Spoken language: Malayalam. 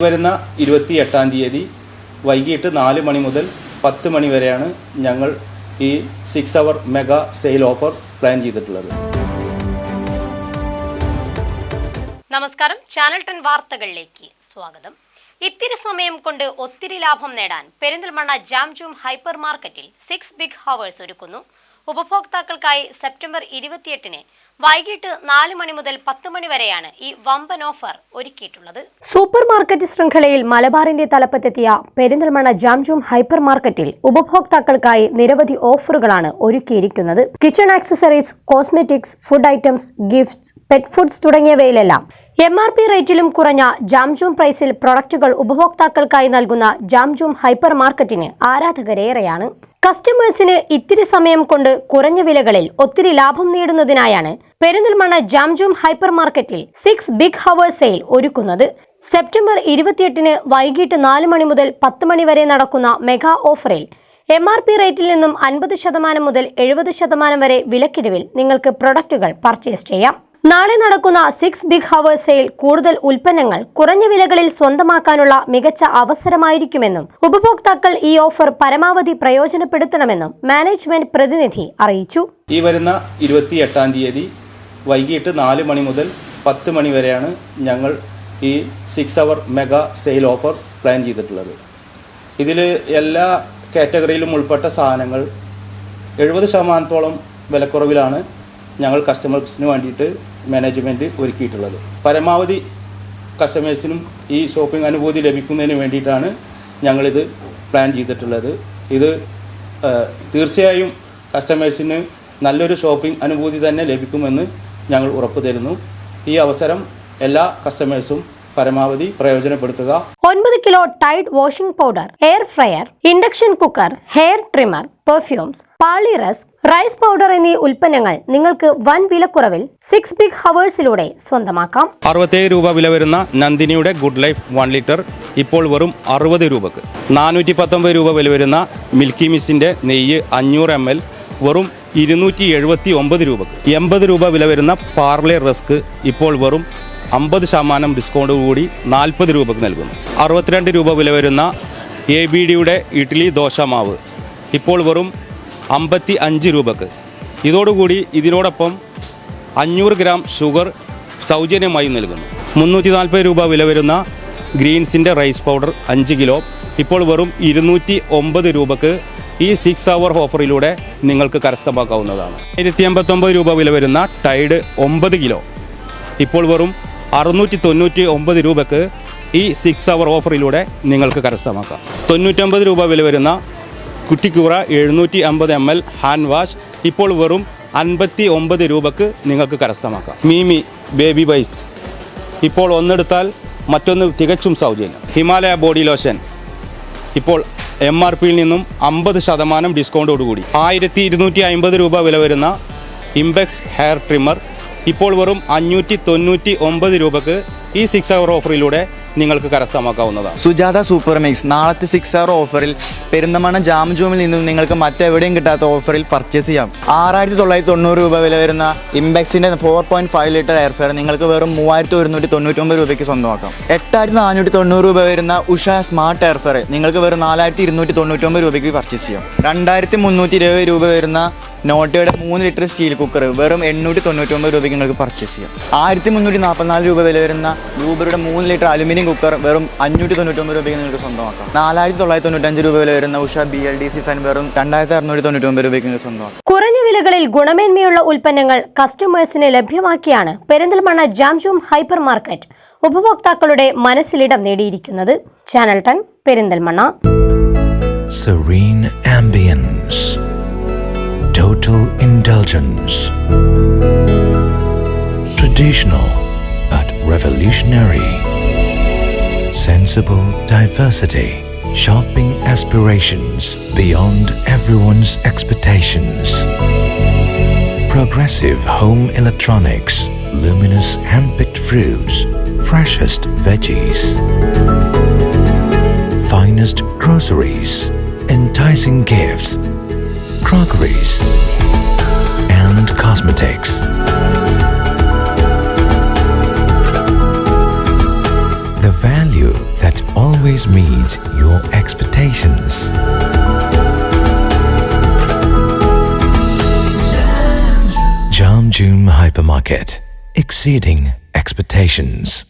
വരുന്ന 28-ാം തീയതി വൈകിട്ട് 4 മണി മുതൽ 10 മണി വരെയാണ് ഞങ്ങൾ ഈ 6 അവർ മെഗാ സെയിൽ ഓഫർ പ്ലാൻ ചെയ്തിട്ടുള്ളത്. നമസ്കാരം, ചാനൽ 10 വാർത്തകളിലേക്ക് സ്വാഗതം. ഇത്തിരി സമയം കൊണ്ട് ഒത്തിരി ലാഭം നേടാൻ പെരിന്തൽമണ്ണ ജാംജൂം ഹൈപ്പർ മാർക്കറ്റിൽ 6 ബിഗ് ഹവേഴ്സ് ഒരുക്കുന്നു. ഉപഭോക്താക്കൾക്കായി സെപ്റ്റംബർ 28-ന് വൈകിട്ട് 4 മണി മുതൽ 10 മണി വരെയാണ് ഈ വമ്പൻ ഓഫർ ഒരുക്കിയിട്ടുള്ളത്. സൂപ്പർ മാർക്കറ്റ് ശൃംഖലയിൽ മലബാറിന്റെ തലപ്പത്തെത്തിയ പെരിന്തൽമണ്ണ ജാംജൂം ഹൈപ്പർ മാർക്കറ്റിൽ ഉപഭോക്താക്കൾക്കായി നിരവധി ഓഫറുകളാണ് ഒരുക്കിയിരിക്കുന്നത്. Kitchen accessories, cosmetics, food items, gifts, pet foods തുടങ്ങിയവയിലെല്ലാം MRP റേറ്റിലും കുറഞ്ഞ ജാംജൂം പ്രൈസിൽ പ്രൊഡക്റ്റുകൾ ഉപഭോക്താക്കൾക്കായി നൽകുന്ന ജാംജൂം ഹൈപ്പർ മാർക്കറ്റിന് ആരാധകരേറെയാണ്. കസ്റ്റമേഴ്സിന് ഇത്തിരി സമയം കൊണ്ട് കുറഞ്ഞ വിലകളിൽ ഒത്തിരി ലാഭം നേടുന്നതിനായാണ് പെരിന്തൽമണ്ണ ജാംജൂം ഹൈപ്പർ മാർക്കറ്റിൽ 6 ബിഗ് ഹവേഴ്സ് സെയിൽ ഒരുക്കുന്നത്. സെപ്റ്റംബർ 28-ന് വൈകിട്ട് 4 മണി മുതൽ 10 മണി വരെ നടക്കുന്ന മെഗാ ഓഫറിൽ MRP റേറ്റിൽ നിന്നും 50% മുതൽ 70% വരെ വിലക്കിഴിവിൽ നിങ്ങൾക്ക് പ്രൊഡക്റ്റുകൾ പർച്ചേസ് ചെയ്യാം. നാളെ നടക്കുന്ന 6 ബിഗ് ഹവേഴ്സ് സെയിൽ കൂടുതൽ ഉൽപ്പന്നങ്ങൾ കുറഞ്ഞ വിലകളിൽ സ്വന്തമാക്കാനുള്ള മികച്ച അവസരമായിരിക്കുമെന്നും ഉപഭോക്താക്കൾ ഈ ഓഫർ പരമാവധി പ്രയോജനപ്പെടുത്തണമെന്നും മാനേജ്മെന്റ് പ്രതിനിധി അറിയിച്ചു. ഈ വരുന്ന 28-ാം തീയതി വൈകിട്ട് 4 മണി മുതൽ 10 മണി വരെയാണ് ഞങ്ങൾ ഈ 6 അവർ മെഗാ സെയിൽ ഓഫർ പ്ലാൻ ചെയ്തിട്ടുള്ളത്. ഇതിൽ എല്ലാ കാറ്റഗറിയിലും ഉൾപ്പെട്ട സാധനങ്ങൾ 70% വിലക്കുറവിലാണ് ഞങ്ങൾ കസ്റ്റമേഴ്സിന് വേണ്ടിയിട്ട് മാനേജ്മെൻറ്റ് ഒരുക്കിയിട്ടുള്ളത്. പരമാവധി കസ്റ്റമേഴ്സിനും ഈ ഷോപ്പിംഗ് അനുഭൂതി ലഭിക്കുന്നതിന് വേണ്ടിയിട്ടാണ് ഞങ്ങളിത് പ്ലാൻ ചെയ്തിട്ടുള്ളത്. ഇത് തീർച്ചയായും കസ്റ്റമേഴ്സിന് നല്ലൊരു ഷോപ്പിംഗ് അനുഭൂതി തന്നെ ലഭിക്കുമെന്ന് ഞങ്ങൾ ഉറപ്പു തരുന്നു. ഈ അവസരം എല്ലാ കസ്റ്റമേഴ്സും പരമാവധി പ്രയോജനപ്പെടുത്തുക. 9 kilo Tide washing powder, air fryer, induction cooker, hair trimmer, perfumes, പാളി റസ്ക്, റൈസ് പൗഡർ എന്നീ ഉൽപ്പന്നങ്ങൾ നിങ്ങൾക്ക് വൻ വിലക്കുറവിൽ 6 ബിഗ് ഹവേഴ്സിലൂടെ സ്വന്തമാക്കാം. 67 രൂപ വില വരുന്ന നന്ദിനിയുടെ ഗുഡ് ലൈഫ് 1 ലിറ്റർ ഇപ്പോൾ വെറും 60 രൂപക്ക്. 419 രൂപ വില വരുന്ന മിൽക്കി മിസ്റ്റിൻ്റെ നെയ്യ് 500 ml വെറും 279 രൂപക്ക്. 80 രൂപ വില വരുന്ന പാർലെ റസ്ക് ഇപ്പോൾ വെറും 50% ഡിസ്കൗണ്ട് കൂടി 40 രൂപക്ക് നൽകുന്നു. 62 രൂപ വില വരുന്ന ABDയുടെ ഇഡ്ഡലി ദോശ മാവ് ഇപ്പോൾ വെറും 55 രൂപക്ക്. ഇതോടുകൂടി ഇതിനോടൊപ്പം 500 ഗ്രാം ഷുഗർ സൗജന്യമായി നൽകുന്നു. 340 രൂപ വില വരുന്ന ഗ്രീൻസിൻ്റെ റൈസ് പൗഡർ 5 കിലോ ഇപ്പോൾ വെറും 209 രൂപക്ക് ഈ 6 അവർ ഓഫറിലൂടെ നിങ്ങൾക്ക് കരസ്ഥമാക്കാവുന്നതാണ്. 1089 രൂപ വില വരുന്ന ടൈഡ് 9 കിലോ ഇപ്പോൾ വെറും 699 രൂപക്ക് ഈ 6 അവർ ഓഫറിലൂടെ നിങ്ങൾക്ക് കരസ്ഥമാക്കാം. 99 രൂപ വില വരുന്ന കുറ്റിക്കൂറ 750 ml ഹാൻഡ് വാഷ് ഇപ്പോൾ വെറും 59 രൂപക്ക് നിങ്ങൾക്ക് കരസ്ഥമാക്കാം. മീമി ബേബി വൈപ്സ് ഇപ്പോൾ ഒന്നെടുത്താൽ മറ്റൊന്ന് തികച്ചും സൗജന്യം. ഹിമാലയ ബോഡി ലോഷൻ ഇപ്പോൾ MRPയിൽ നിന്നും 50% ഡിസ്കൗണ്ടോടുകൂടി. 1250 രൂപ വില വരുന്ന ഇംബെക്സ് ഹെയർ ട്രിമ്മർ ഇപ്പോൾ വെറും 599 രൂപക്ക് ഈ 6 അവർ ഓഫറിലൂടെ നിങ്ങൾക്ക് കരസ്ഥമാക്കാവുന്നതാണ്. സുജാത സൂപ്പർ മിക്സ് നാളത്തെ 6 അവർ ഓഫറിൽ പെരിന്തൽമണ്ണ ജാംജൂമിൽ നിന്നും നിങ്ങൾക്ക് മറ്റെവിടെയും കിട്ടാത്ത ഓഫറിൽ പർച്ചേസ് ചെയ്യാം. 6990 രൂപ വില വരുന്ന ഇംബെക്സിൻ്റെ 4.5 ലിറ്റർ എയർ ഫ്രയർ നിങ്ങൾക്ക് വെറും 3199 രൂപയ്ക്ക് സ്വന്തമാക്കാം. 8490 രൂപ വരുന്ന ഉഷ സ്മാർട്ട് എയർ ഫ്രയർ നിങ്ങൾക്ക് വെറും 4299 രൂപയ്ക്ക് പർച്ചേസ് ചെയ്യാം. 2320 രൂപ വരുന്ന നോട്ടയുടെ 3 ലിറ്റർ സ്റ്റീൽ കുക്കർ വെറും 899 രൂപയ്ക്ക് നിങ്ങൾക്ക് പർച്ചേസ് ചെയ്യാം. 1344 രൂപ വില വരുന്ന ലൂബറുടെ 3 ലിറ്റർ അലുമിനിയം കുക്കർ വെറും 599 രൂപയ്ക്ക് നിങ്ങൾക്ക് സ്വന്തമാക്കാം. 4995 രൂപ വില വരുന്ന ഉഷ BLDC ഫാൻ വെറും 2699 രൂപയ്ക്ക് നിങ്ങൾക്ക് സ്വന്തമാക്കാം. കുറഞ്ഞ വിലകളിൽ ഗുണമേന്മയുള്ള ഉൽപ്പന്നങ്ങൾ കസ്റ്റമേഴ്സിന് ലഭ്യമാക്കിയാണ് പെരിന്തൽമണ്ണ ജാംജൂം ഹൈപ്പർ മാർക്കറ്റ് ഉപഭോക്താക്കളുടെ മനസ്സിലിടം നേടിയിരിക്കുന്നത്. Channel 10 Perinthalmanna. Serene ambience, total indulgence, traditional but revolutionary, sensible diversity, shopping aspirations beyond everyone's expectations, progressive home electronics, luminous hand-picked fruits, freshest veggies, finest groceries, enticing gifts, crockeries, and cosmetics. The value that always meets your expectations. Jam June Hypermarket, exceeding expectations.